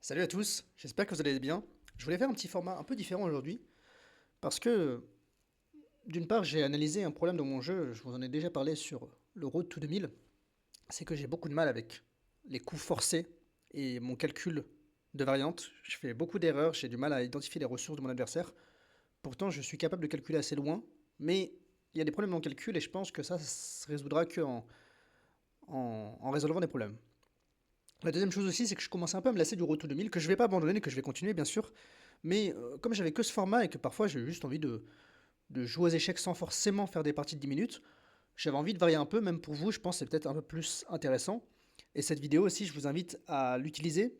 Salut à tous, j'espère que vous allez bien. Je voulais faire un petit format un peu différent aujourd'hui parce que d'une part j'ai analysé un problème dans mon jeu, je vous en ai déjà parlé sur le Road to 2000, c'est que j'ai beaucoup de mal avec les coups forcés et mon calcul de variante. Je fais beaucoup d'erreurs, j'ai du mal à identifier les ressources de mon adversaire. Pourtant je suis capable de calculer assez loin, mais il y a des problèmes dans le calcul et je pense que ça se résoudra en résolvant des problèmes. La deuxième chose aussi, c'est que je commence un peu à me lasser du Road to 2000, que je vais pas abandonner, que je vais continuer bien sûr, mais comme j'avais que ce format et que parfois j'ai juste envie de jouer aux échecs sans forcément faire des parties de 10 minutes, j'avais envie de varier un peu, même pour vous, je pense que c'est peut-être un peu plus intéressant. Et cette vidéo aussi, je vous invite à l'utiliser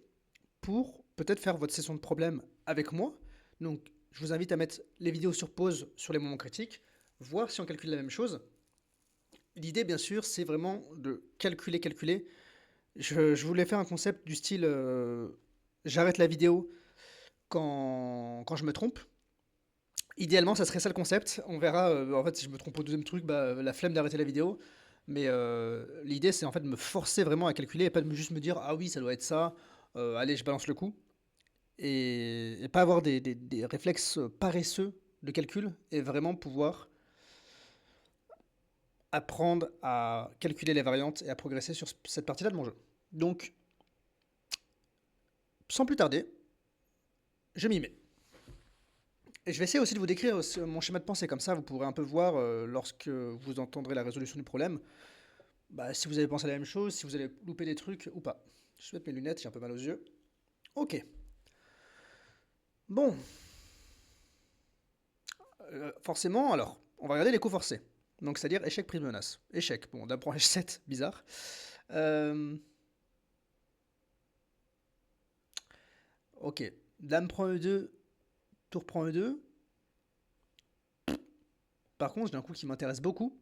pour peut-être faire votre session de problème avec moi. Donc, je vous invite à mettre les vidéos sur pause sur les moments critiques, voir si on calcule la même chose. L'idée, bien sûr, c'est vraiment de calculer. Je voulais faire un concept du style j'arrête la vidéo quand je me trompe. Idéalement, ça serait ça le concept. On verra. En fait, si je me trompe au deuxième truc, bah, la flemme d'arrêter la vidéo. Mais l'idée, c'est en fait de me forcer vraiment à calculer et pas de juste me dire ah oui, ça doit être ça. Allez, je balance le coup. Et pas avoir des réflexes paresseux de calcul et vraiment pouvoir apprendre à calculer les variantes et à progresser sur cette partie-là de mon jeu. Donc, sans plus tarder, je m'y mets. Et je vais essayer aussi de vous décrire mon schéma de pensée, comme ça vous pourrez un peu voir lorsque vous entendrez la résolution du problème, bah, si vous avez pensé à la même chose, si vous allez louper des trucs ou pas. Je vais mettre mes lunettes, j'ai un peu mal aux yeux. Ok. Bon, forcément, alors, on va regarder les coups forcés. Donc, c'est-à-dire échec, prise de menace. Échec, bon, d'apprend H7, bizarre. Euh, ok, dame prend E2, tour prend E2. Par contre, j'ai un coup qui m'intéresse beaucoup,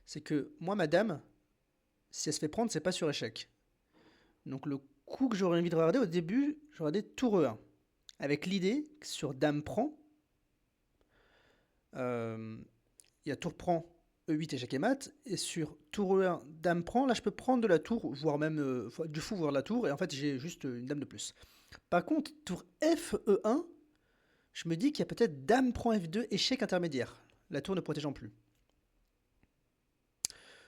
c'est que moi, ma dame, si elle se fait prendre, c'est pas sur échec. Donc le coup que j'aurais envie de regarder au début, j'aurais regardé tour E1. Avec l'idée que sur dame prend, euh, il y a tour prend E8 échec et mat, et sur tour E1 dame prend, là je peux prendre de la tour, voire même du fou, voire de la tour, et en fait j'ai juste une dame de plus. Par contre, tour F E1, je me dis qu'il y a peut-être dame prend F2 échec intermédiaire, la tour ne protégeant plus.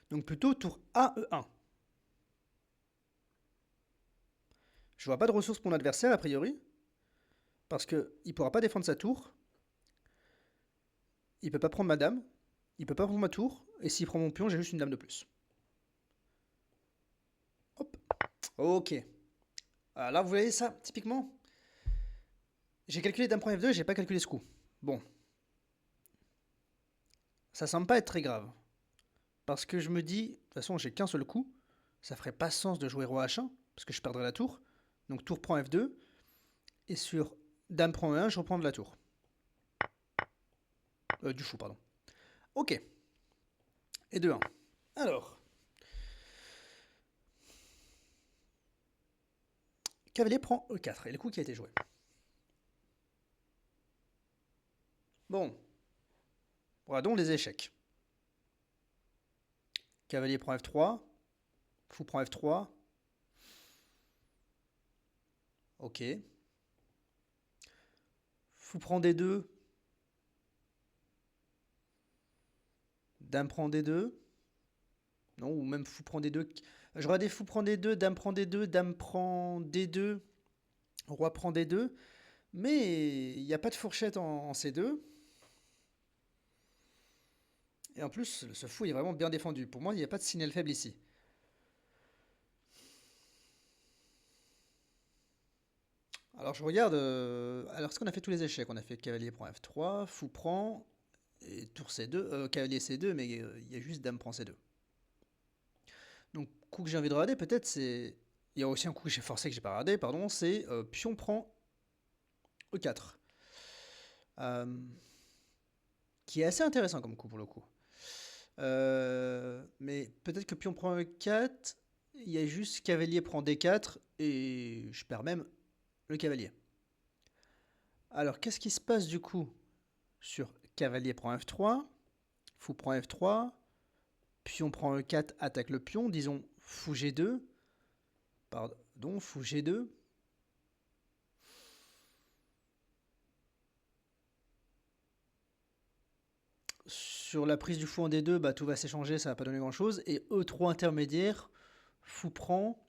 Donc plutôt tour A E1. Je vois pas de ressources pour mon adversaire a priori, parce qu'il ne pourra pas défendre sa tour, il peut pas prendre ma dame, il peut pas prendre ma tour, et s'il prend mon pion, j'ai juste une dame de plus. Hop. Ok. Ah, là, vous voyez ça, typiquement. J'ai calculé dame prend F2, j'ai pas calculé ce coup. Bon, ça semble pas être très grave. Parce que je me dis, de toute façon, j'ai qu'un seul coup. Ça ferait pas sens de jouer roi H1, parce que je perdrais la tour. Donc tour prend F2, et sur dame prend E1, je reprends de la tour. Du fou, pardon. Ok. Et 2-1. Alors, cavalier prend E4, et le coup qui a été joué. Bon, regardons les échecs. Cavalier prend F3, fou prend F3. Ok. Fou prend D2, dame prend D2. Non, ou même fou prend D2. J'aurais des fou prend D2, dame prend D2, roi prend D2. Mais il n'y a pas de fourchette en C2. Et en plus, ce fou est vraiment bien défendu. Pour moi, il n'y a pas de signal faible ici. Alors je regarde. Alors, est-ce qu'on a fait tous les échecs? On a fait cavalier prend F3, fou prend, et tour C2, cavalier C2, mais il y a juste dame prend C2. Donc, coup que j'ai envie de regarder, peut-être c'est. Il y a aussi un coup que j'ai forcé que j'ai pas regardé, pardon, c'est pion prend E4. Euh, qui est assez intéressant comme coup pour le coup. Mais peut-être que pion prend E4, il y a juste cavalier prend D4 et je perds même le cavalier. Alors qu'est-ce qui se passe du coup sur cavalier prend F3, fou prend F3, pion prend E4, attaque le pion, disons fou G2, pardon, fou G2, Sur la prise du fou en D2, bah, tout va s'échanger, ça va pas donner grand-chose. Et E3 intermédiaire, fou prend,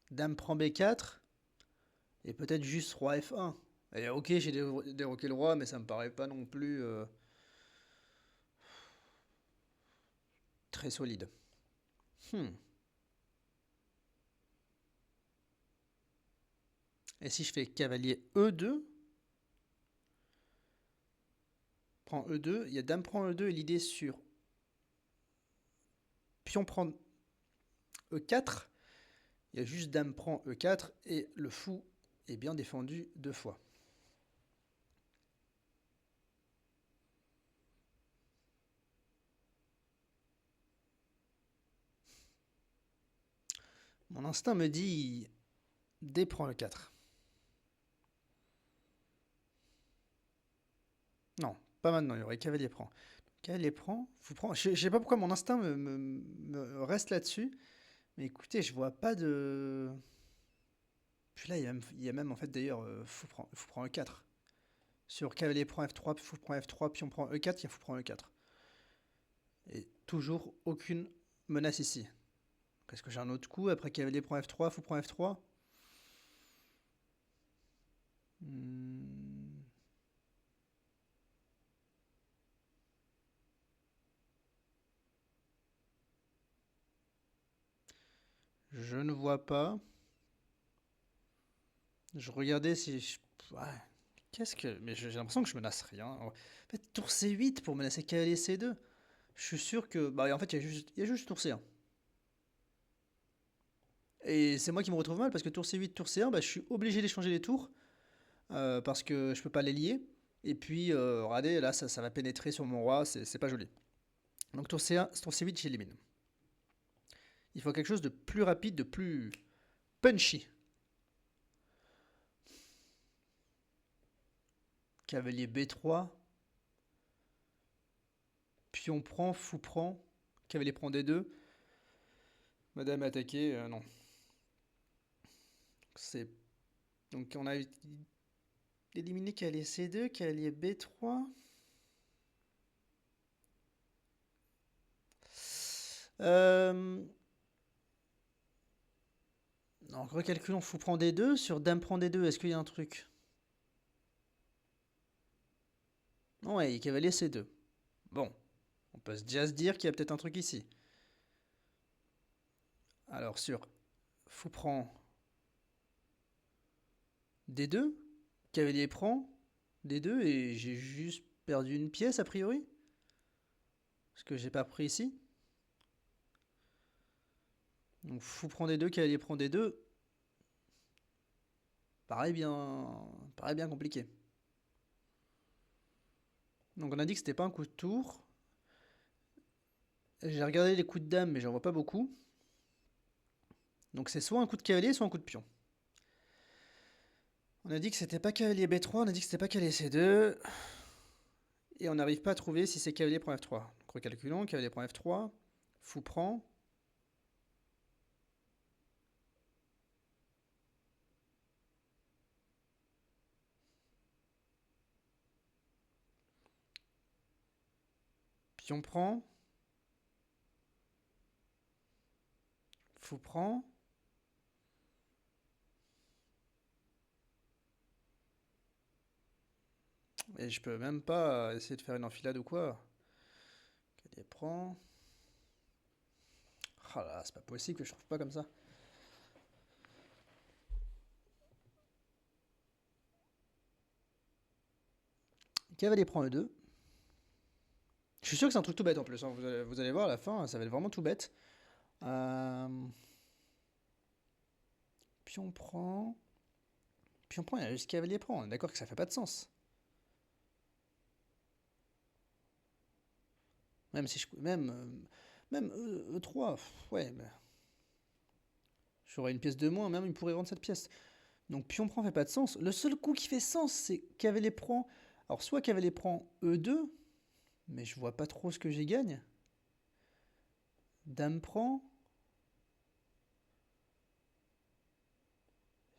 dame prend B4, et peut-être juste roi F1. Et ok, j'ai déroqué le roi, mais ça me paraît pas non plus très solide. Hmm. Et si je fais cavalier E2, prend E2, il y a dame prend E2 et l'idée sur pion prend E4, il y a juste dame prend E4 et le fou est bien défendu 2 fois. Mon instinct me dit D prend E4. Non, pas maintenant, il y aurait cavalier prend. Cavalier prend, fou prend. Je sais pas pourquoi mon instinct me reste là-dessus. Mais écoutez, je vois pas de. Puis là, il y a même en fait d'ailleurs fou prend E4. Sur cavalier prend F3, fou prend F3, pion prend E4, il y a fou prend E4. Et toujours aucune menace ici. Est-ce que j'ai un autre coup après cavalier prend F3, fou prend F3? Hmm, Je ne vois pas. Je regardais si ouais. Qu'est-ce que. Mais j'ai l'impression que je menace rien. En fait, tour C8 pour menacer cavalier C2. Je suis sûr que. Bah, en fait, il y a juste tour C1. Et c'est moi qui me retrouve mal parce que tour C8, tour C1, bah, je suis obligé d'échanger les tours parce que je peux pas les lier. Et puis, regardez, là, ça va pénétrer sur mon roi, c'est pas joli. Donc tour C1, tour C8, j'élimine. Il faut quelque chose de plus rapide, de plus punchy. Cavalier B3, pion prend, fou prend, cavalier prend D2, madame attaquée, non. C'est Donc on a éliminé cavalier C2, cavalier B3. Euh, non, recalculons, fou prend D2, sur dame prend D2, est-ce qu'il y a un truc? Non, ouais, et cavalier C2. Bon, on peut déjà se dire qu'il y a peut-être un truc ici. Alors sur fou prend D2, cavalier prend D2 et j'ai juste perdu une pièce a priori. Parce que j'ai pas pris ici. Donc fou prend D2, cavalier prend D2. Pareil bien compliqué. Donc on a dit que c'était pas un coup de tour. J'ai regardé les coups de dame mais j'en vois pas beaucoup. Donc c'est soit un coup de cavalier, soit un coup de pion. On a dit que c'était pas cavalier B3, on a dit que c'était pas cavalier C2. Et on n'arrive pas à trouver si c'est cavalier prend F3. Donc recalculons, cavalier prend F3, fou prend. Pion prend, fou prend. Et je peux même pas essayer de faire une enfilade ou quoi. Cavalier prend. Ah là, c'est pas possible que je trouve pas comme ça. Cavalier prend E2. Je suis sûr que c'est un truc tout bête en plus, hein. Vous allez voir à la fin, ça va être vraiment tout bête. Euh, Pion prend. Pion prend, il y a juste cavalier prend. On est d'accord que ça fait pas de sens. Même si je. Même E3, ouais, mais j'aurais une pièce de moins, même il pourrait vendre cette pièce. Donc pion prend fait pas de sens. Le seul coup qui fait sens, c'est cavalier prend. Alors soit cavalier prend E2, mais je vois pas trop ce que j'y gagne. Dame prend.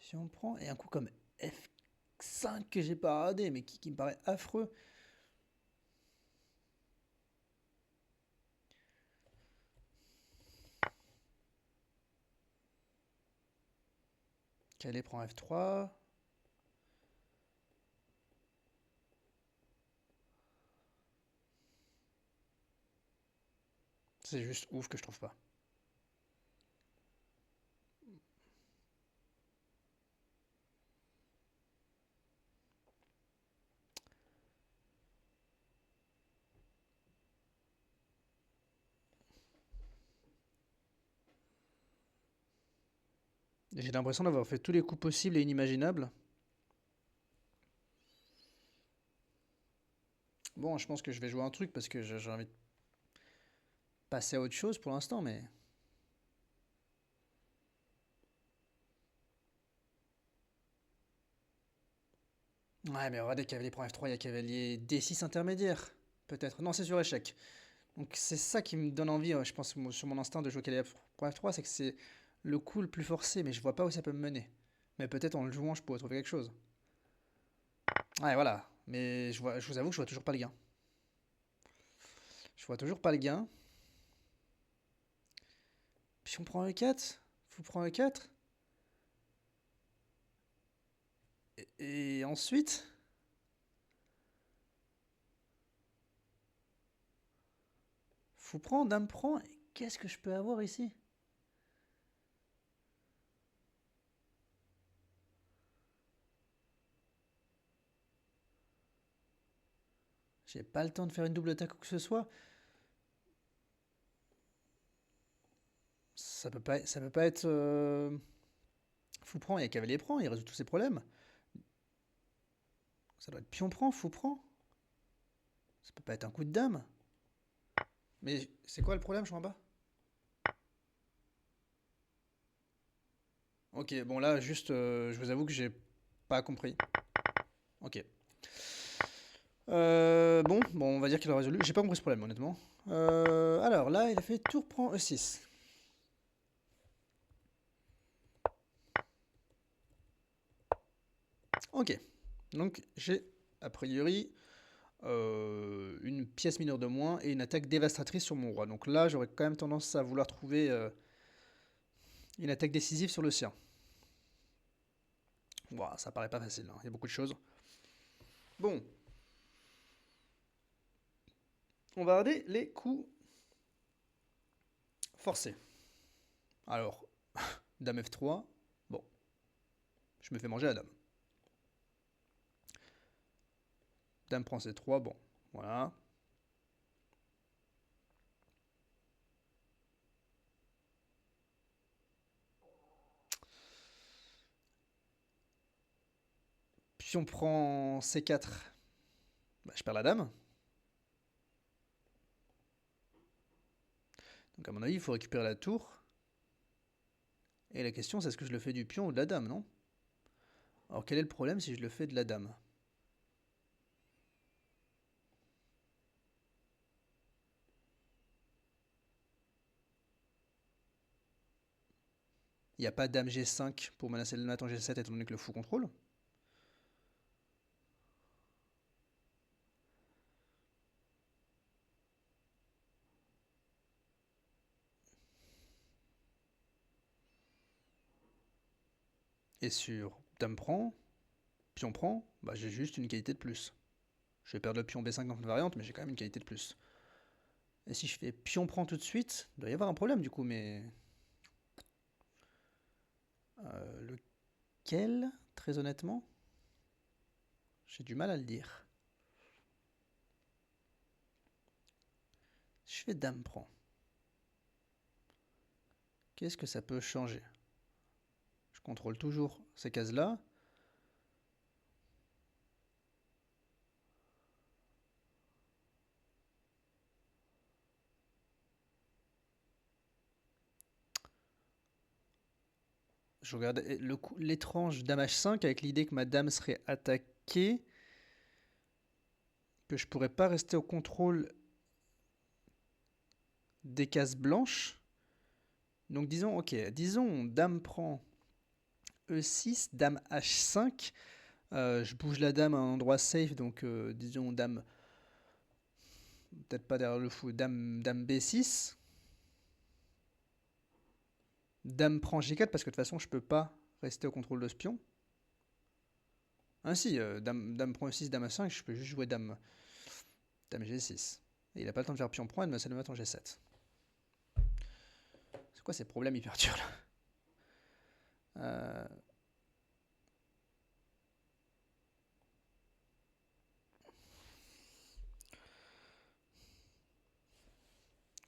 Si on prend. Et un coup comme F5 que j'ai pas radé, mais qui me paraît affreux. Cavalier prend F3. C'est juste ouf que je trouve pas. J'ai l'impression d'avoir fait tous les coups possibles et inimaginables. Bon, je pense que je vais jouer un truc parce que j'ai envie de passer à autre chose pour l'instant, mais... Ouais, mais regardez, cavalier prend F3, il y a cavalier D6 intermédiaire. Peut-être. Non, c'est sur échec. Donc c'est ça qui me donne envie, je pense, sur mon instinct de jouer cavalier prend F3, c'est que c'est le coup le plus forcé, mais je vois pas où ça peut me mener. Mais peut-être en le jouant, je pourrais trouver quelque chose. Ouais, voilà. Mais je vous avoue que je vois toujours pas le gain. Je vois toujours pas le gain. Puis on prend E4. Fou prend E4. Et ensuite... Fou prend, dame prend. Et qu'est-ce que je peux avoir ici? J'ai pas le temps de faire une double attaque ou que ce soit. Ça peut pas être... Fou prend, il y a cavalier prend, il résout tous ses problèmes. Ça doit être pion prend, fou prend. Ça peut pas être un coup de dame. Mais c'est quoi le problème, je comprends pas? Ok, bon là, juste, je vous avoue que j'ai pas compris. Ok. Bon, on va dire qu'il a résolu. J'ai pas compris ce problème, honnêtement. Alors là, il a fait tour prend E6. Ok. Donc j'ai, a priori, une pièce mineure de moins et une attaque dévastatrice sur mon roi. Donc là, j'aurais quand même tendance à vouloir trouver une attaque décisive sur le sien. Ouah, ça paraît pas facile, hein. Il y a beaucoup de choses. Bon, on va regarder les coups forcés. Alors, dame F3. Bon, je me fais manger la dame. Dame prend C3, bon, voilà. Puis on prend C4, bah, je perds la dame. Donc à mon avis, il faut récupérer la tour. Et la question, c'est est-ce que je le fais du pion ou de la dame, non? Alors quel est le problème si je le fais de la dame? Il n'y a pas dame G5 pour menacer le mat en G7 étant donné que le fou contrôle. Et sur dame prend, pion prend, bah j'ai juste une qualité de plus. Je vais perdre le pion B5 dans cette variante, mais j'ai quand même une qualité de plus. Et si je fais pion prend tout de suite, il doit y avoir un problème du coup, mais... Lequel, très honnêtement? J'ai du mal à le dire. Si je fais dame prend, qu'est-ce que ça peut changer? Je contrôle toujours ces cases-là. Je regarde l'étrange dame H5 avec l'idée que ma dame serait attaquée, que je pourrais pas rester au contrôle des cases blanches. Donc disons, ok, disons dame prend E6, dame H5. Je bouge la dame à un endroit safe, donc disons dame, peut-être pas derrière le fou, dame B6. Dame prend G4 parce que de toute façon je peux pas rester au contrôle de ce pion. Ah si, dame prend E6, dame A5, je peux juste jouer dame G6. Et il a pas le temps de faire pion prend et de me le mettre en G7. C'est quoi ces problèmes hyper durs là?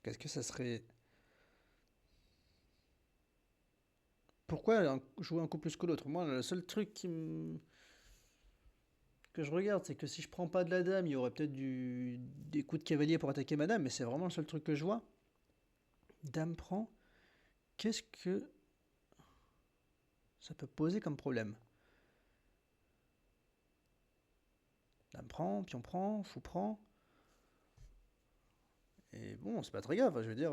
Qu'est-ce que ça serait... Pourquoi jouer un coup plus que l'autre? Moi, le seul truc que je regarde, c'est que si je prends pas de la dame, il y aurait peut-être des coups de cavalier pour attaquer ma dame, mais c'est vraiment le seul truc que je vois. Dame prend. Qu'est-ce que ça peut poser comme problème? Dame prend, pion prend, fou prend. Et bon, c'est pas très grave, je veux dire...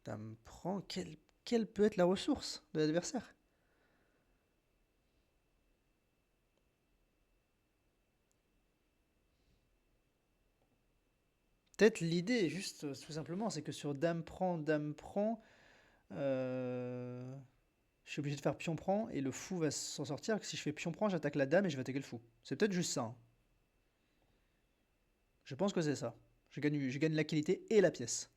Dame prend, quelle peut être la ressource de l'adversaire? Peut-être l'idée, juste tout simplement, c'est que sur dame prend, je suis obligé de faire pion prend et le fou va s'en sortir. Que si je fais pion prend, j'attaque la dame et je vais attaquer le fou. C'est peut-être juste ça, hein. Je pense que c'est ça. Je gagne la qualité et la pièce.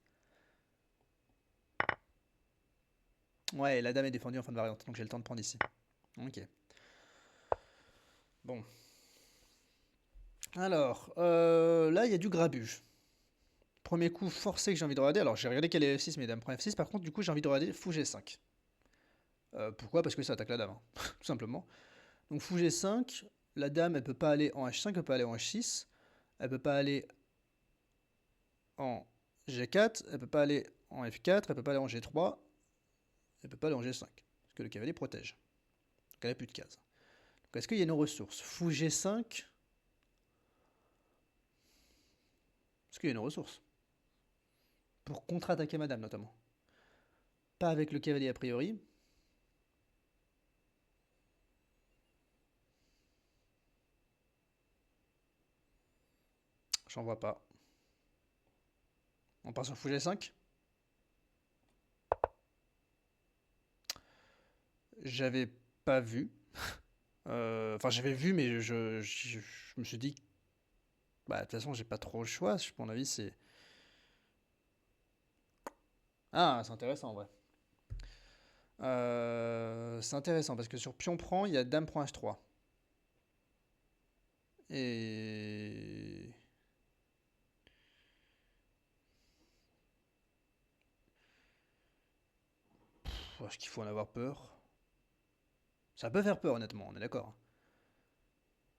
Ouais, la dame est défendue en fin de variante, donc j'ai le temps de prendre ici. Ok. Bon. Alors, là, il y a du grabuge. Premier coup forcé que j'ai envie de regarder. Alors, j'ai regardé quel est F6, mais dame prend F6. Par contre, du coup, j'ai envie de regarder fou G5. Pourquoi? Parce que ça attaque la dame, hein. Tout simplement. Donc, fou G5. La dame, elle peut pas aller en H5, elle peut pas aller en H6. Elle peut pas aller en G4, elle peut pas aller en F4, elle peut pas aller en G3, elle peut pas aller en G5. Parce que le cavalier protège. Donc, elle a plus de cases. Donc, est-ce qu'il y a une ressource? Fou G5. Est-ce qu'il y a une ressource? Pour contre-attaquer ma dame, notamment. Pas avec le cavalier a priori. J'en vois pas. On part sur fou G5. J'avais pas vu. Enfin, j'avais vu, mais je me suis dit, bah, de toute façon, j'ai pas trop le choix. À mon avis, c'est. Ah, c'est intéressant, en vrai. C'est intéressant parce que sur pion prend, il y a dame prend H3. Et. Est-ce qu'il faut en avoir peur? Ça peut faire peur, honnêtement, on est d'accord.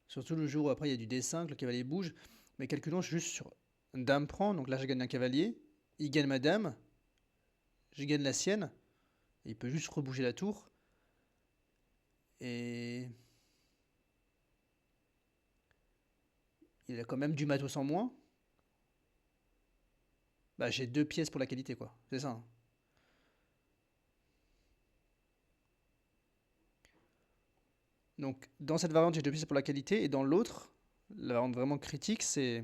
Surtout le jour où après il y a du D5, le cavalier bouge. Mais calculons juste sur dame prend, donc là je gagne un cavalier. Il gagne ma dame. Je gagne la sienne. Il peut juste rebouger la tour. Et. Il a quand même du matos en moins. Bah, j'ai deux pièces pour la qualité, quoi. C'est ça, hein. Donc, dans cette variante, j'ai deux pièces pour la qualité. Et dans l'autre, la variante vraiment critique, c'est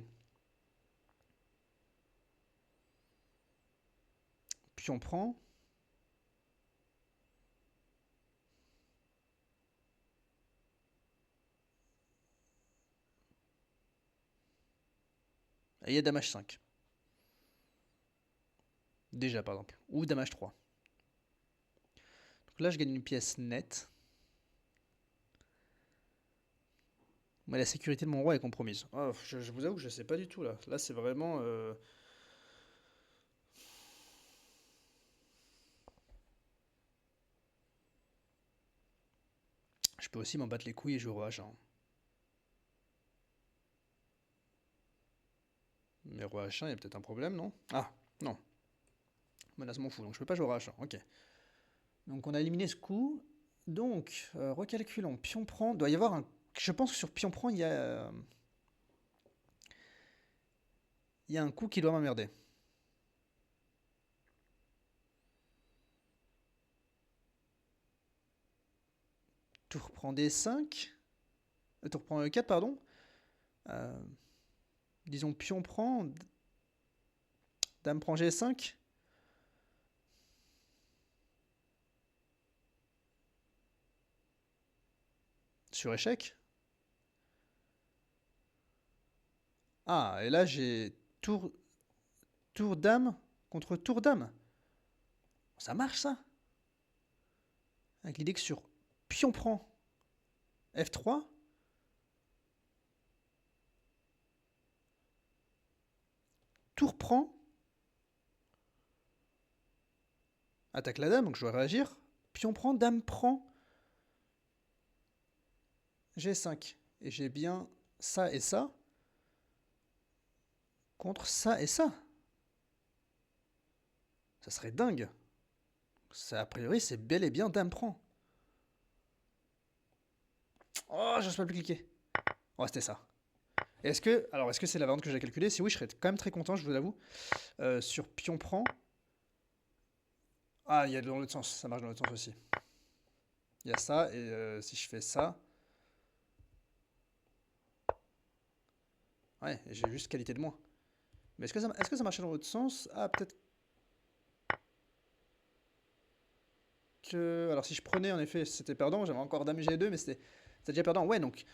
pion prend. Et il y a dame H5. Déjà, par exemple. Ou dame H3. Donc là, je gagne une pièce nette. Mais la sécurité de mon roi est compromise. Oh, je vous avoue que je sais pas du tout, là. Là, c'est vraiment... Je peux aussi m'en battre les couilles et jouer au H1. Mais roi H1, il y a peut-être un problème, non? Ah, non. Menace mon fou, donc je peux pas jouer au H1. Ok. Donc on a éliminé ce coup. Donc, recalculons. Pion prend. Doit y avoir un. Je pense que sur pion prend, il y a un coup qui doit m'emmerder. Tour prend D5. Tour prend E4, pardon. Euh, disons pion prend. Dame prend G5. sur échec. Ah, et là j'ai tour dame contre tour dame. Ça marche ça? Avec l'idée que sur pion prend F3, tour prend, attaque la dame, donc je dois réagir. Pion prend, dame prend, G5. Et j'ai bien ça et ça contre ça et ça. Ça serait dingue. Ça, a priori, c'est bel et bien dame prend. Oh, j'ose pas plus cliquer. On va rester ça. Est-ce que c'est la variante que j'ai calculée? Si oui, je serais quand même très content, je vous avoue. Sur pion prend. Ah, il y a dans l'autre sens, ça marche dans l'autre sens aussi. Il y a ça, et si je fais ça. Ouais, j'ai juste qualité de moins. Mais est-ce que ça marchait dans l'autre sens? Ah, peut-être que. Alors, si je prenais, en effet, c'était perdant. J'avais encore dame G2, mais c'était déjà perdant. Ouais, donc.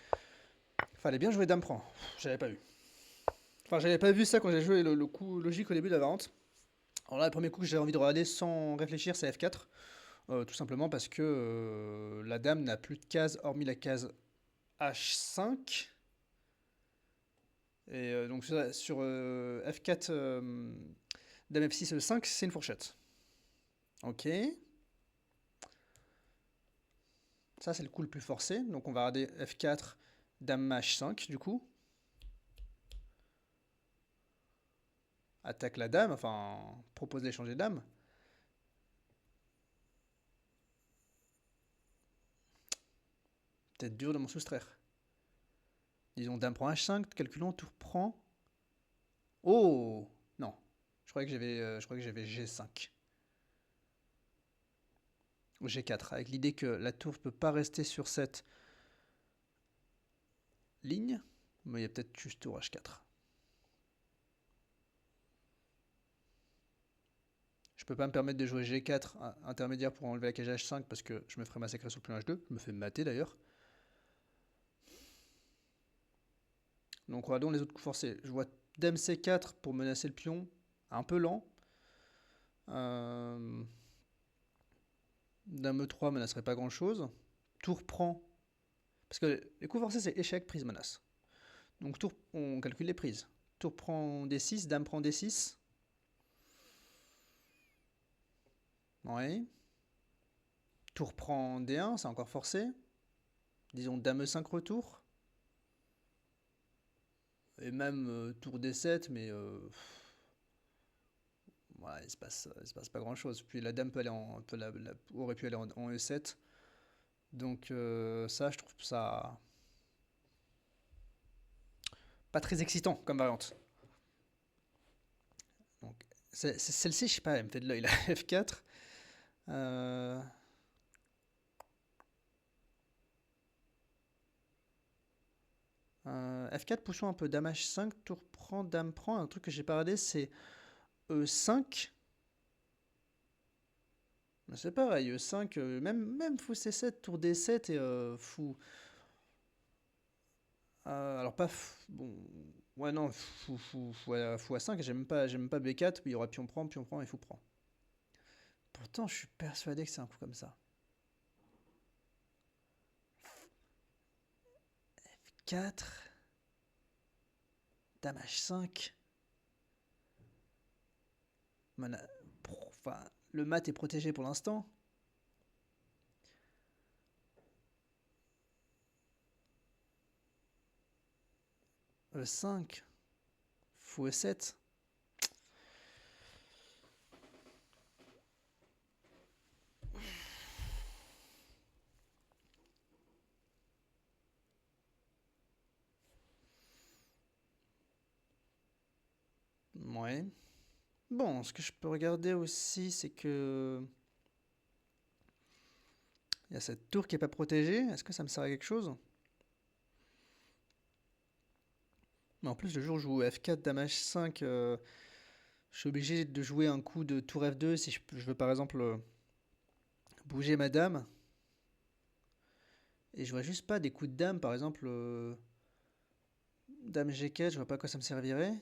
Fallait bien jouer dame prend. J'avais pas vu. Enfin, j'avais pas vu ça quand j'ai joué le coup logique au début de la variante. Alors là, le premier coup que j'ai envie de regarder sans réfléchir, c'est F4. Tout simplement parce que la dame n'a plus de case hormis la case H5. Et donc sur F4, dame F6, E5, c'est une fourchette. Ok. Ça, c'est le coup le plus forcé. Donc on va regarder F4, dame H5 du coup. Attaque la dame, enfin propose d'échanger dame. Peut-être dur de m'en soustraire. Disons dame prend H5, calculons, tour prend. Oh non, je croyais que j'avais G5. Ou G4, avec l'idée que la tour ne peut pas rester sur cette ligne, mais il y a peut-être juste tour H4. Je peux pas me permettre de jouer G4 intermédiaire pour enlever la cage H5 parce que je me ferais massacrer sur le pion H2. Je me fais mater d'ailleurs. Donc regardons les autres coups forcés. Je vois dame C4 pour menacer le pion. Un peu lent. Dame E3 menacerait pas grand chose. Tour prend. Parce que les coups forcés c'est échec, prise, menace. Donc tour, on calcule les prises. Tour prend D6, dame prend D6. Oui. Tour prend D1, c'est encore forcé. Disons dame E5 retour. Et même tour D7, mais voilà, il se passe pas grand chose. Puis la dame peut aller aurait pu aller en E7. Donc ça, je trouve ça pas très excitant comme variante. Donc celle-ci, je sais pas, elle me fait de l'œil. La F4. F4, poussons un peu. Dame H5, tour prend, dame prend. Un truc que j'ai pas regardé, c'est E5. C'est pareil, E5, même fou C7, tour D7 et fou. Alors pas bon. Ouais non, fou A5, j'aime pas B4, il y aura pion prend et fou prend. Pourtant, je suis persuadé que c'est un coup comme ça. 4, dame H5. Enfin, le mat est protégé pour l'instant. E5, fou E7. Ouais. Bon, ce que je peux regarder aussi, c'est que il y a cette tour qui est pas protégée. Est-ce que ça me sert à quelque chose? Mais en plus, le jour où je joue F4, dame H5, je suis obligé de jouer un coup de tour F2 si je veux par exemple bouger ma dame. Et je vois juste pas des coups de dame, par exemple, dame G4, je vois pas à quoi ça me servirait.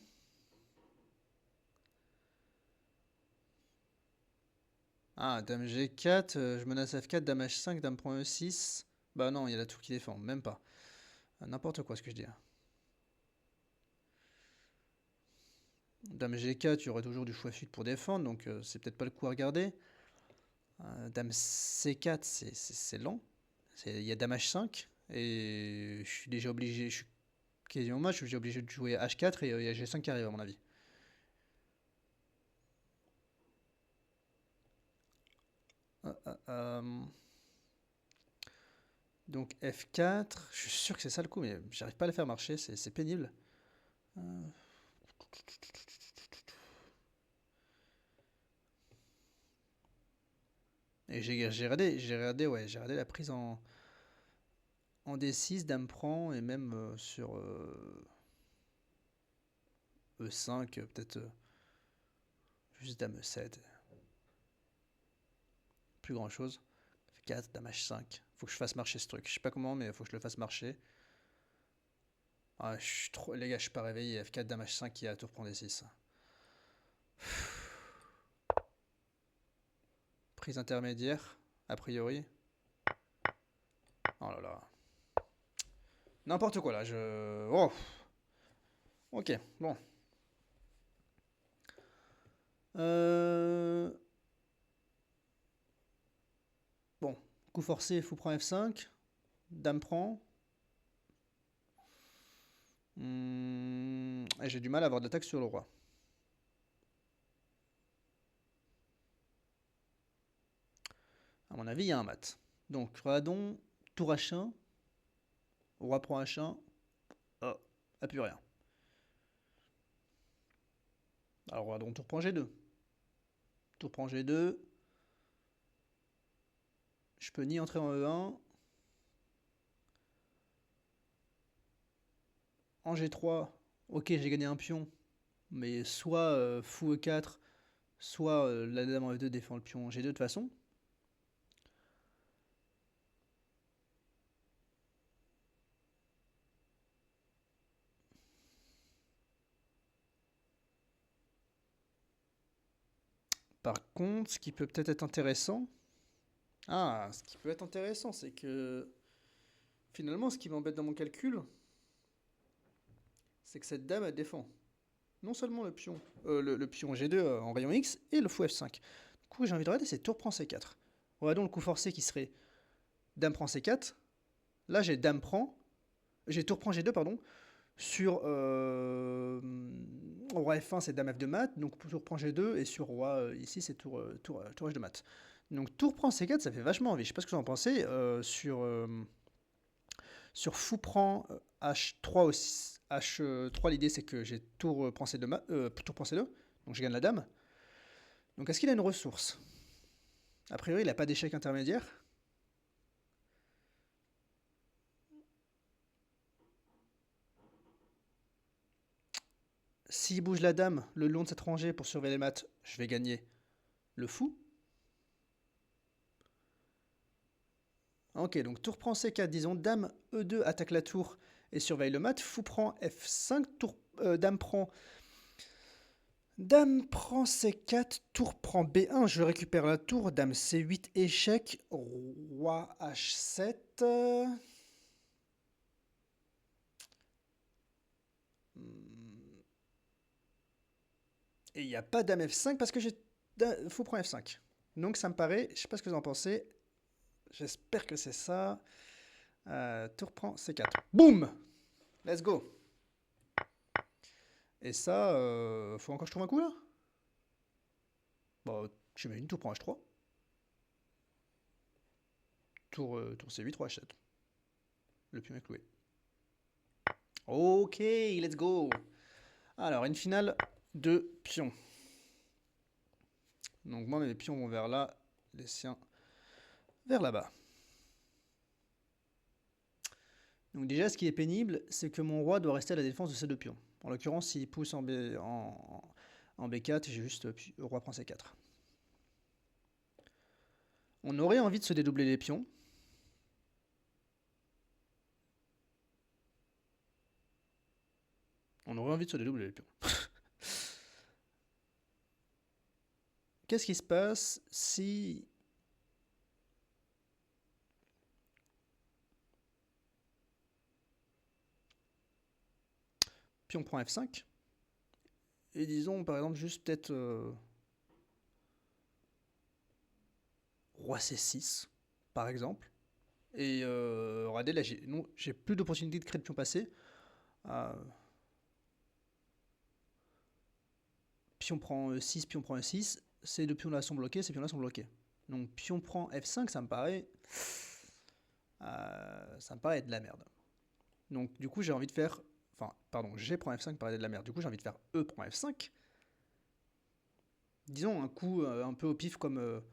Ah, dame G4, je menace F4, dame H5, dame prend E6. Bah non, il y a la tour qui défend, même pas. N'importe quoi ce que je dis là. Dame G4, tu aurais toujours du choix fuite pour défendre, donc c'est peut-être pas le coup à regarder. Dame C4, c'est lent. Il y a dame H5, et je suis déjà obligé, je suis quasiment match, je suis déjà obligé de jouer H4 et il y a G5 qui arrive à mon avis. Euh, donc F4, je suis sûr que c'est ça le coup, mais j'arrive pas à le faire marcher, c'est pénible. Euh, Et j'ai regardé la prise en D6, dame prend, et même sur E5, peut-être juste dame E7, plus grand chose. F4, dame H5, faut que je fasse marcher ce truc. Je sais pas comment, mais faut que je le fasse marcher. Ah, les gars, je suis pas réveillé. F4, dame H5 qui a tour prend D6. Prise intermédiaire, a priori. Oh là là. N'importe quoi là, je. Oh, ok, bon. Euh... Bon, coup forcé, fou prend F5. Dame prend. Et j'ai du mal à avoir d'attaque sur le roi. À mon avis, il y a un mat. Donc, regardons. Tour H1. Roi prend H1. Oh, a plus rien. Alors, regardons tour prend G2. Tour prend G2. Je peux ni entrer en E1. En G3. Ok, j'ai gagné un pion. Mais soit fou E4, soit la dame en E2 défend le pion G2 de toute façon. Par contre, ce qui peut peut-être être intéressant. Ah, ce qui peut être intéressant, c'est que finalement, ce qui m'embête dans mon calcul, c'est que cette dame, elle défend non seulement le pion, le pion G2 en rayon X et le fou F5. Du coup, j'ai envie de regarder, c'est tour prend C4. Regardons le coup forcé qui serait dame prend C4. Là, j'ai dame prend, j'ai tour prend G2, pardon. Sur roi F1, c'est dame F2 mat, donc tour prend G2, et sur roi, ici, c'est tour H2 mat. Donc tour prend C4, ça fait vachement envie. Je sais pas ce que vous en pensez. Sur fou prend H3 aussi. H3, l'idée c'est que j'ai tour prend C2, tour prend C2, donc je gagne la dame. Donc est-ce qu'il a une ressource? A priori, il n'a pas d'échec intermédiaire. S'il bouge la dame le long de cette rangée pour surveiller les maths, je vais gagner le fou. Ok, donc tour prend C4, disons, dame E2 attaque la tour et surveille le mat. Fou prend F5, dame prend C4, tour prend B1, je récupère la tour, dame C8, échec, roi H7. Et il n'y a pas dame F5 parce que j'ai fou prend F5. Donc ça me paraît, je sais pas ce que vous en pensez, j'espère que c'est ça. Tour prend C4. Boum. Let's go. Et ça, faut encore que je trouve un coup là. Bah, j'imagine tour prend H3. Tour C8, roi H7. Le pion est cloué. Ok, let's go. Alors, une finale de pions. Donc moi, mes pions vont vers là, les siens vers là-bas. Donc déjà, ce qui est pénible, c'est que mon roi doit rester à la défense de ces deux pions. En l'occurrence, s'il pousse en B4, j'ai juste roi prend C4. On aurait envie de se dédoubler les pions. envie de se dédoubler les pions. Qu'est-ce qui se passe si... Pion prend F5. Et disons par exemple juste peut-être roi C6 par exemple. Et regardez là j'ai plus d'opportunité de créer de pion passé. Pion prend E6, pion prend E6. Ces deux pions là sont bloqués, ces pions là sont bloqués. Donc pion prend F5, ça me paraît être de la merde. Donc du coup j'ai envie de faire... Enfin, pardon, G prend F5 paraît de la merde. Du coup j'ai envie de faire E prend F5. Disons un coup un peu au pif comme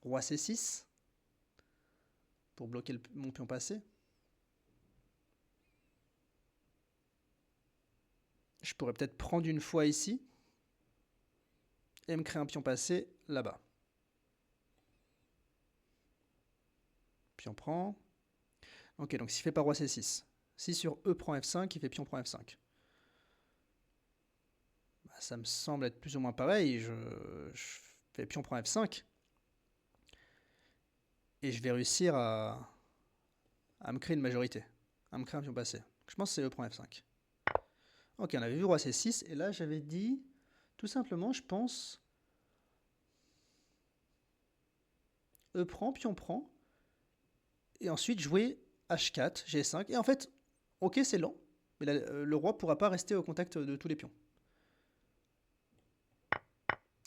roi C6 pour bloquer mon pion passé. Je pourrais peut-être prendre une fois ici et me créer un pion passé là-bas. Pion prend. Ok, donc s'il fait pas roi C6. Si sur E prend F5, il fait pion prend F5. Bah, ça me semble être plus ou moins pareil. Je fais pion prend F5. Et je vais réussir à me créer une majorité. À me créer un pion passé. Je pense que c'est E prend F5. Ok, on avait vu roi C6. Et là, j'avais dit, tout simplement, je pense... E prend, pion prend. Et ensuite jouer H4, G5. Et en fait, ok, c'est lent. Mais le roi ne pourra pas rester au contact de tous les pions.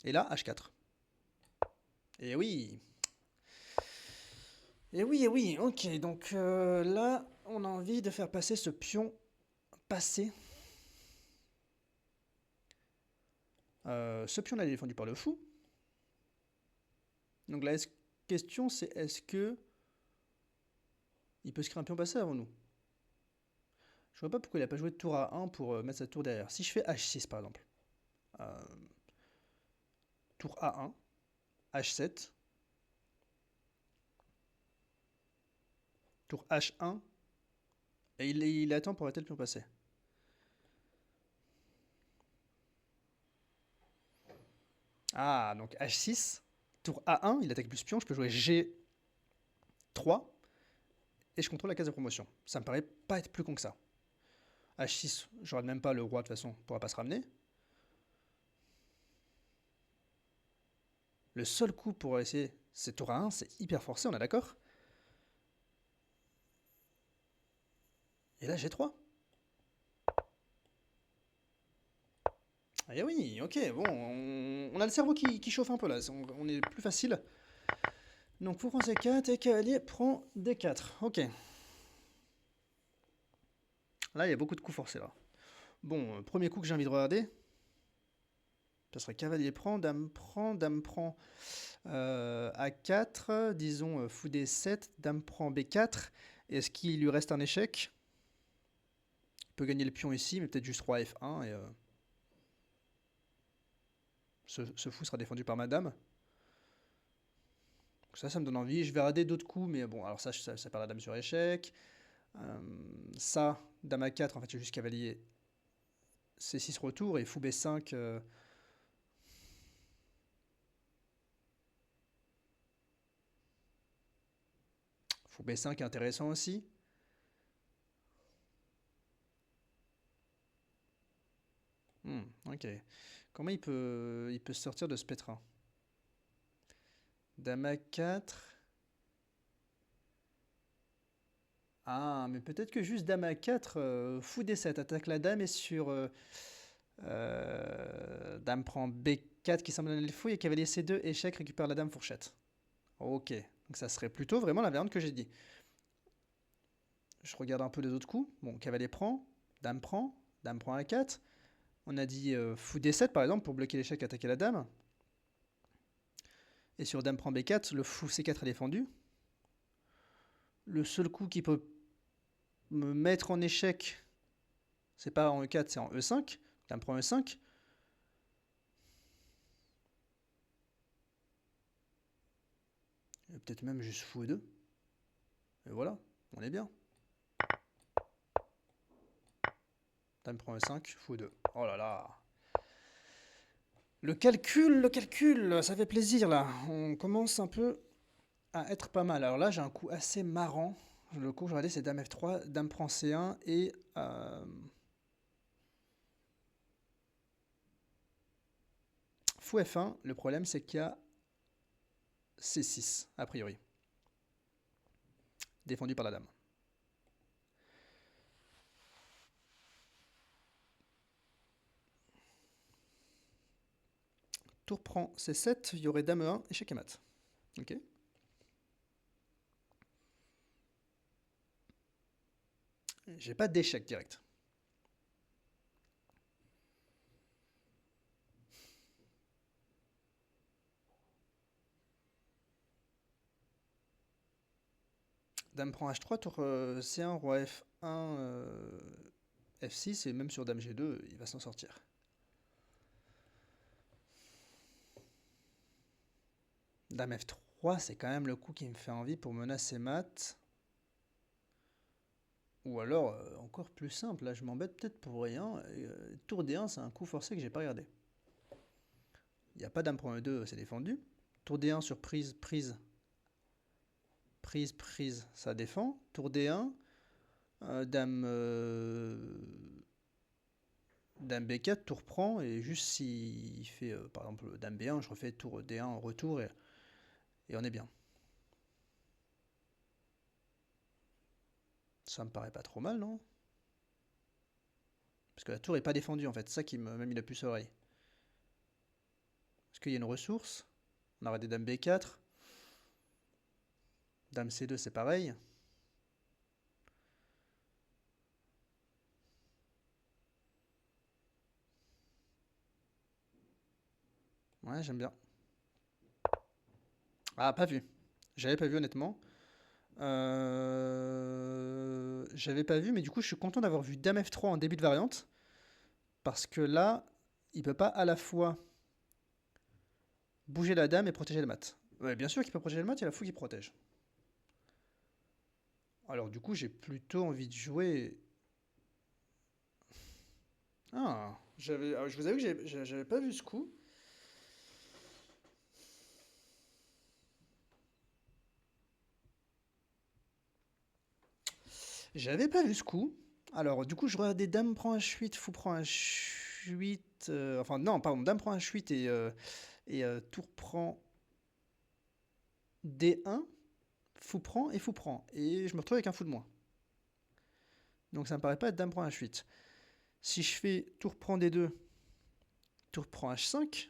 Et là, H4. Et oui. Et oui, et oui. Ok, donc là, on a envie de faire passer ce pion passé. Ce pion-là, il est défendu par le fou. Donc la question, c'est est-ce que il peut se créer un pion passé avant nous? Je vois pas pourquoi il n'a pas joué de tour à 1 pour mettre sa tour derrière. Si je fais H6 par exemple. Tour A1, H7, tour H1, et il attend pour arrêter le pion passé. Ah, donc H6, tour A1, il attaque plus pion, je peux jouer G3, et je contrôle la case de promotion. Ça me paraît pas être plus con que ça. H6, je regarde même pas le roi de toute façon, il pourra pas se ramener. Le seul coup pour essayer, c'est tour A1, c'est hyper forcé, on est d'accord? Et là, G3. Ah oui, ok, bon, on a le cerveau qui chauffe un peu là, on est plus facile. Donc pour prendre C4 et cavalier prend D4, ok. Là, il y a beaucoup de coups forcés là. Bon, premier coup que j'ai envie de regarder, ça serait cavalier prend, dame prend A4, disons fou D7, dame prend B4. Est-ce qu'il lui reste un échec? Il peut gagner le pion ici, mais peut-être juste roi F1 et ce fou sera défendu par ma dame. Ça me donne envie. Je vais rater d'autres coups, mais bon, alors ça perd la dame sur échec. Ça, dame A4, en fait, j'ai juste cavalier C6 retour et fou B5. Fou B5 est intéressant aussi. Ok. Comment il peut sortir de ce pétrin? Dame A4. Ah, mais peut-être que juste dame A4, fou D7, attaque la dame et sur dame prend B4 qui semble donner le fou et cavalier C2, échec, récupère la dame fourchette. Ok, donc ça serait plutôt vraiment la variante que j'ai dit. Je regarde un peu les autres coups. Bon, cavalier prend, dame prend A4. On a dit fou D7 par exemple pour bloquer l'échec, attaquer la dame. Et sur dame prend B4, le fou C4 est défendu. Le seul coup qui peut me mettre en échec, c'est pas en E4, c'est en E5. Dame prend E5. Peut-être même juste fou E2. Et voilà, on est bien. Dame prend E5, fou 2. Oh là là. Le calcul, ça fait plaisir là. On commence un peu à être pas mal. Alors là, j'ai un coup assez marrant. Le coup que je regardais, c'est Dame F3, Dame prend C1 et fou F1. Le problème, c'est qu'il y a C6, a priori. Défendu par la dame. Tour prend C7, il y aurait Dame E1, échec et mat. Ok. J'ai pas d'échec direct. Dame prend H3, tour C1, roi F1, F6, et même sur Dame G2, il va s'en sortir. Dame F3, c'est quand même le coup qui me fait envie pour menacer mat. Ou alors, encore plus simple, là je m'embête peut-être pour rien. Tour D1, c'est un coup forcé que j'ai pas regardé. Il n'y a pas Dame prend E2, c'est défendu. Tour D1 sur prise, prise. Prise, prise, ça défend. Tour D1, Dame, Dame B4, tour prend, et juste s'il fait par exemple Dame B1, je refais tour D1 en retour, et on est bien. Ça me paraît pas trop mal, non? Parce que la tour est pas défendue en fait, c'est ça qui m'a mis la puce à l'oreille. Est-ce qu'il y a une ressource? On aurait des Dame B4. Dame C2, c'est pareil. Ouais, j'aime bien. Ah, pas vu. J'avais pas vu honnêtement. J'avais pas vu, mais du coup, je suis content d'avoir vu Dame F3 en début de variante. Parce que là, il peut pas à la fois bouger la dame et protéger le mat. Ouais, bien sûr qu'il peut protéger le mat, il y a la fou qui protège. Alors du coup, j'ai plutôt envie de jouer. Ah, je vous avoue que j'avais pas vu ce coup. J'avais pas vu ce coup. Alors du coup, je regardais Dame prend H8, fou prend H8. Enfin non, pardon, Dame prend H8 et tour prend D1, fou prend et fou prend. Et je me retrouve avec un fou de moins. Donc ça me paraît pas être Dame prend H8. Si je fais tour prend D2, tour prend H5,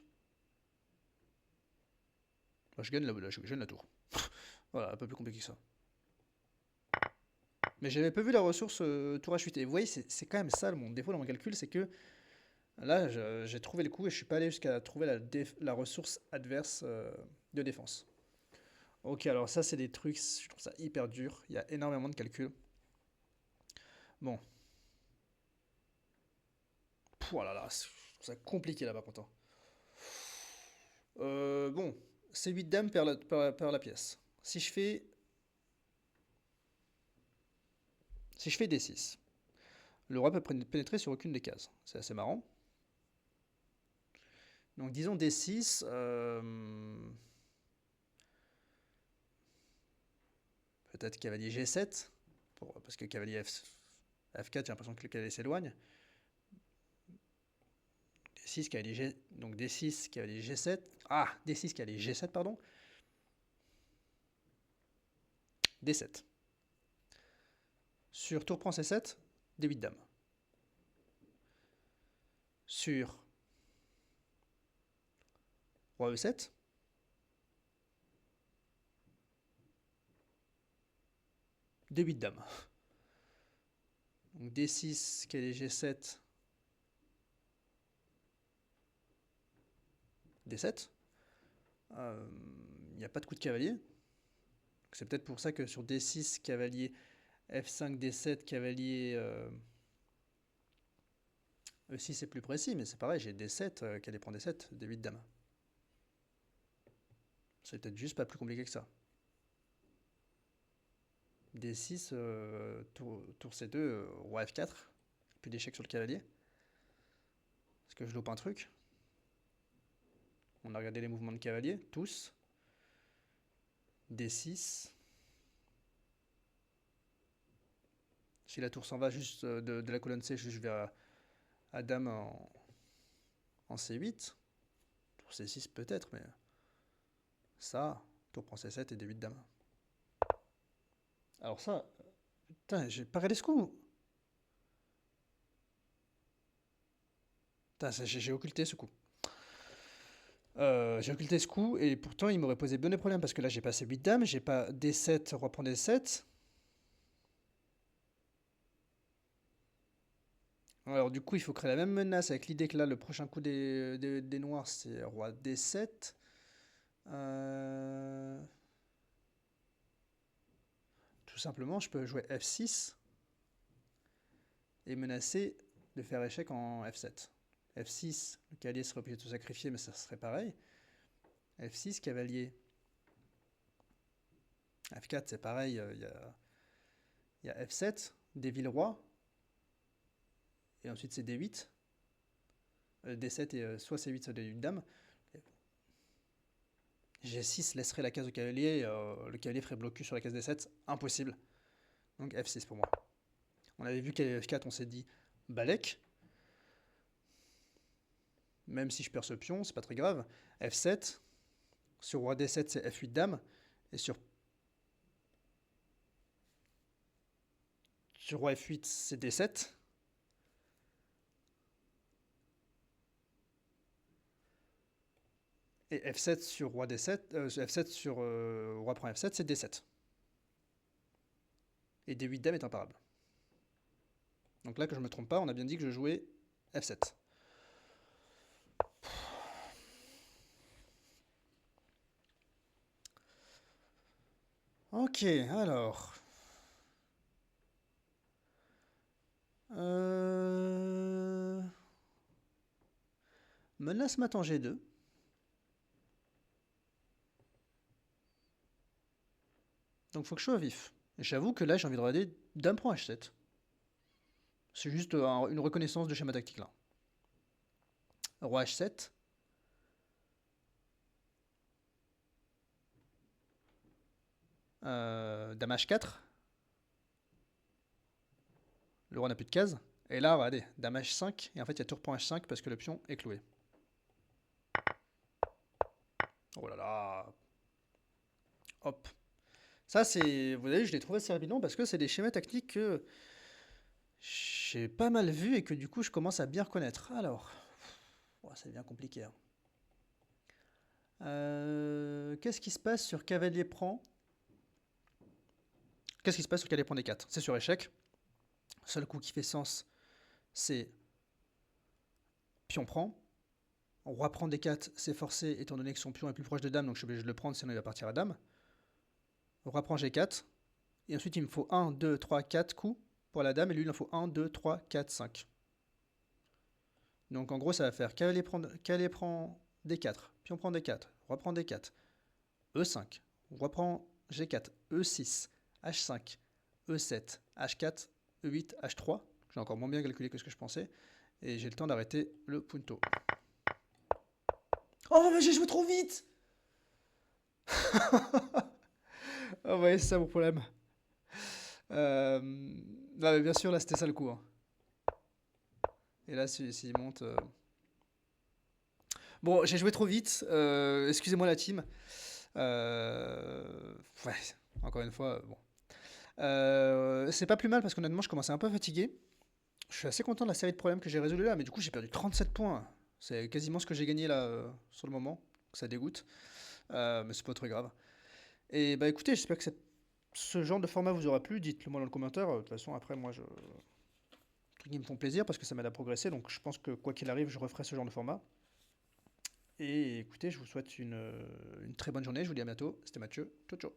bah, je gagne la tour. Voilà, un peu plus compliqué que ça. Mais j'avais pas vu la ressource tour H8. Et vous voyez, c'est quand même ça mon défaut dans mon calcul, c'est que là, j'ai trouvé le coup et je suis pas allé jusqu'à trouver la ressource adverse de défense. Ok, alors ça, c'est des trucs, je trouve ça hyper dur. Il y a énormément de calculs. Bon. Oh là là, je trouve ça compliqué là-bas pourtant. Bon, C8 dame perd la pièce. Si je fais D6, le roi peut pénétrer sur aucune des cases. C'est assez marrant. Donc disons D6. Peut-être cavalier G7. Parce que cavalier F4, j'ai l'impression que le cavalier s'éloigne. D6, cavalier G. Donc D6, cavalier G7. Ah, D6, cavalier G7, pardon. D7. Sur tour prend C7, D8 dame. Sur roi E7, D8 dame. Donc D6, cavalier G7, D7. Il n'y a pas de coup de cavalier. C'est peut-être pour ça que sur D6, cavalier F5, D7, cavalier E6 c'est plus précis, mais c'est pareil, j'ai D7, cavalier prend D7, D8 dame. C'est peut-être juste pas plus compliqué que ça. D6, tour C2, roi F4. Plus d'échecs sur le cavalier. Est-ce que je loupe un truc? On a regardé les mouvements de cavalier, tous. D6. Si la tour s'en va juste de la colonne C, je vais à dame en C8. Tour C6 peut-être, mais ça, tour prend C7 et D8 dame. Alors ça, putain, j'ai pas regardé ce coup. Putain, j'ai occulté ce coup. J'ai occulté ce coup et pourtant il m'aurait posé bien des problèmes parce que là j'ai passé 8 dames, j'ai pas D7, roi prend D7. Alors du coup il faut créer la même menace avec l'idée que là le prochain coup des noirs c'est roi D7. Tout simplement je peux jouer F6 et menacer de faire échec en F7. F6, le cavalier serait obligé de se sacrifier mais ça serait pareil. F6, cavalier. F4 c'est pareil, il y a F7, déville-roi. Et ensuite c'est D8. D7 et soit C8 soit D8 dame. G6 laisserait la case au cavalier, le cavalier ferait blocus sur la case D7, impossible. Donc F6 pour moi. On avait vu qu'à F4 on s'est dit balèque. Même si je perds ce pion, c'est pas très grave. F7, sur roi D7 c'est F8 dame, et sur roi F8 c'est D7. Et F7 sur roi D7, F7 sur roi prend F7 c'est D7. Et D8 dame est imparable. Donc là que je me trompe pas, on a bien dit que je jouais F7. Ok, alors. Menace mat en G2. Donc faut que je sois vif. Et j'avoue que là j'ai envie de regarder dame prend H7. C'est juste une reconnaissance de schéma tactique là. Roi H7. Dame H4. Le roi n'a plus de case. Et là, regardez, dame H5. Et en fait, il y a tour prend H5 parce que le pion est cloué. Oh là là. Hop. Ça, c'est. Vous voyez, je l'ai trouvé assez rapidement parce que c'est des schémas tactiques que j'ai pas mal vus et que du coup, je commence à bien reconnaître. Alors. Oh, ça devient compliqué. Hein. Qu'est-ce qui se passe sur cavalier prend? Qu'est-ce qui se passe sur cavalier prend D4? C'est sur échec. Seul coup qui fait sens, c'est pion prend. Roi prend D4, c'est forcé étant donné que son pion est plus proche de dame, donc je suis obligé de le prendre, sinon il va partir à dame. Roi prend G4. Et ensuite, il me faut 1, 2, 3, 4 coups pour la dame, et lui, il en faut 1, 2, 3, 4, 5. Donc en gros, ça va faire cavalier prend D4, pion prend D4, roi prend D4, E5, roi prend G4, E6, H5, E7, H4, E8, H3. J'ai encore moins bien calculé que ce que je pensais. Et j'ai le temps d'arrêter le punto. Oh, mais j'ai joué trop vite. Oh ouais, c'est ça mon problème. Non, mais bien sûr, là, c'était ça le coup. Hein. Et là, s'il monte... Bon, j'ai joué trop vite. Excusez-moi la team. Ouais, encore une fois, bon. C'est pas plus mal parce qu'honnêtement, je commençais un peu fatigué. Je suis assez content de la série de problèmes que j'ai résolus là, mais du coup, j'ai perdu 37 points. C'est quasiment ce que j'ai gagné là sur le moment. Ça dégoûte. Mais c'est pas très grave. Et bah écoutez, j'espère que ce genre de format vous aura plu. Dites-le moi dans le commentaire. De toute façon, après, moi, trucs qui me font plaisir parce que ça m'aide à progresser. Donc, je pense que quoi qu'il arrive, je referai ce genre de format. Et écoutez, je vous souhaite une très bonne journée. Je vous dis à bientôt. C'était Mathieu. Ciao, ciao.